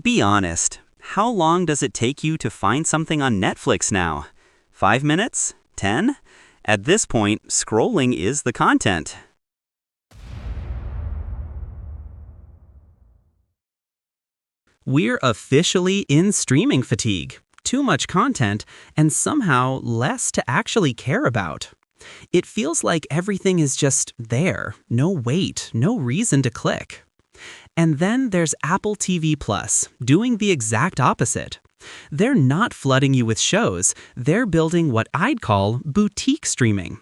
Be honest. How long does it take you to find something on Netflix now? 5 minutes? 10? At this point, scrolling is the content. We're officially in streaming fatigue. Too much content, and somehow less to actually care about. It feels like everything is just there. No wait, no reason to click. And then there's Apple TV Plus, doing the exact opposite. They're not flooding you with shows, they're building what I'd call boutique streaming.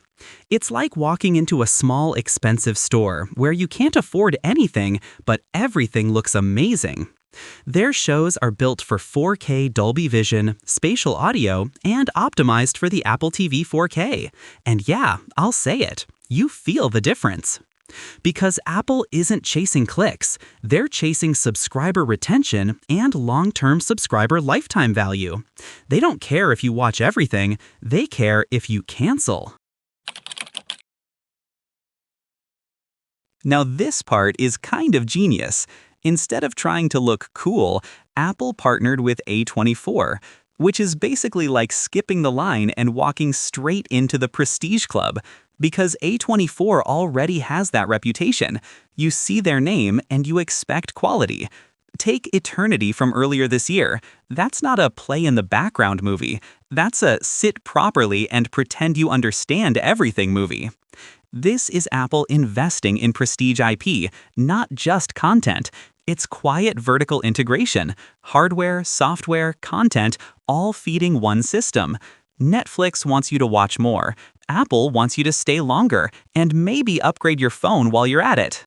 It's like walking into a small, expensive store where you can't afford anything, but everything looks amazing. Their shows are built for 4K Dolby Vision, spatial audio, and optimized for the Apple TV 4K. And yeah, I'll say it, you feel the difference. Because Apple isn't chasing clicks, they're chasing subscriber retention and long-term subscriber lifetime value. They don't care if you watch everything, they care if you cancel. Now this part is kind of genius. Instead of trying to look cool, Apple partnered with A24, which is basically like skipping the line and walking straight into the Prestige Club, because A24 already has that reputation. You see their name and you expect quality. Take Eternity from earlier this year. That's not a play in the background movie. That's a sit properly and pretend you understand everything movie. This is Apple investing in prestige IP, not just content. It's quiet vertical integration, hardware, software, content, all feeding one system. Netflix wants you to watch more. Apple wants you to stay longer, and maybe upgrade your phone while you're at it.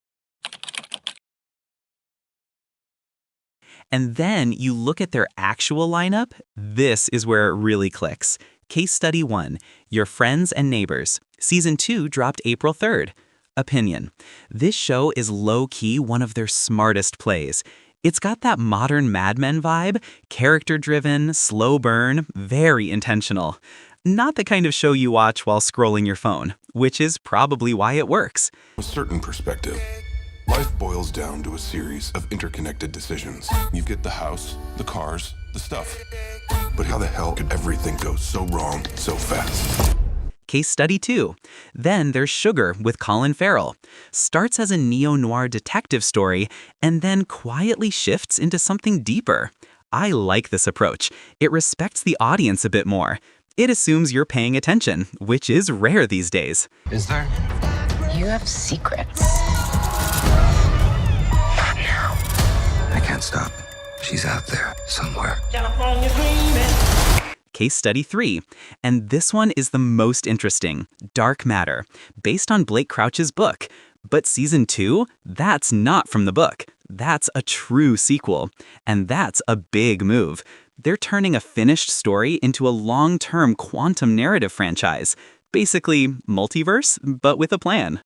And then you look at their actual lineup, this is where it really clicks. Case Study 1, Your Friends and Neighbors. Season 2 dropped April 3rd. Opinion. This show is low-key one of their smartest plays. It's got that modern Mad Men vibe, character-driven, slow burn, very intentional. Not the kind of show you watch while scrolling your phone, which is probably why it works. A certain perspective. Life boils down to a series of interconnected decisions. You get the house, the cars, the stuff. But how the hell could everything go so wrong so fast? Case Study 2. Then there's Sugar with Colin Farrell. Starts as a neo-noir detective story and then quietly shifts into something deeper. I like this approach. It respects the audience a bit more. It assumes you're paying attention, which is rare these days. Is there? You have secrets. I can't stop. She's out there somewhere. Case Study 3. And this one is the most interesting. Dark Matter, based on Blake Crouch's book. But Season 2? That's not from the book. That's a true sequel. And that's a big move. They're turning a finished story into a long-term quantum narrative franchise. Basically, multiverse, but with a plan.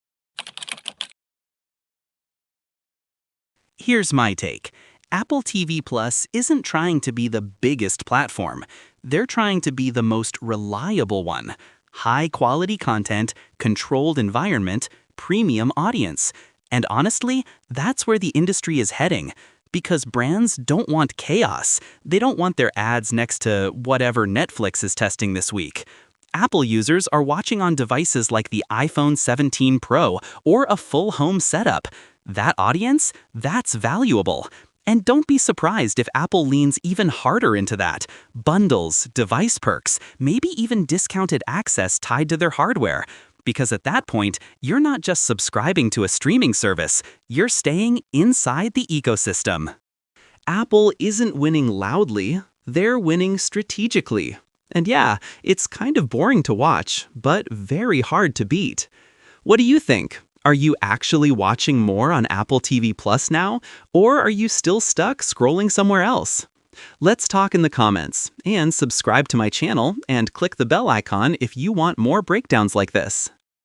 Here's my take. Apple TV Plus isn't trying to be the biggest platform. They're trying to be the most reliable one. High-quality content, controlled environment, premium audience. And honestly, that's where the industry is heading. Because brands don't want chaos. They don't want their ads next to whatever Netflix is testing this week. Apple users are watching on devices like the iPhone 17 Pro or a full home setup. That audience, that's valuable. And don't be surprised if Apple leans even harder into that. Bundles, device perks, maybe even discounted access tied to their hardware. Because at that point, you're not just subscribing to a streaming service, you're staying inside the ecosystem. Apple isn't winning loudly, they're winning strategically. And yeah, it's kind of boring to watch, but very hard to beat. What do you think? Are you actually watching more on Apple TV Plus now, or are you still stuck scrolling somewhere else? Let's talk in the comments, and subscribe to my channel and click the bell icon if you want more breakdowns like this.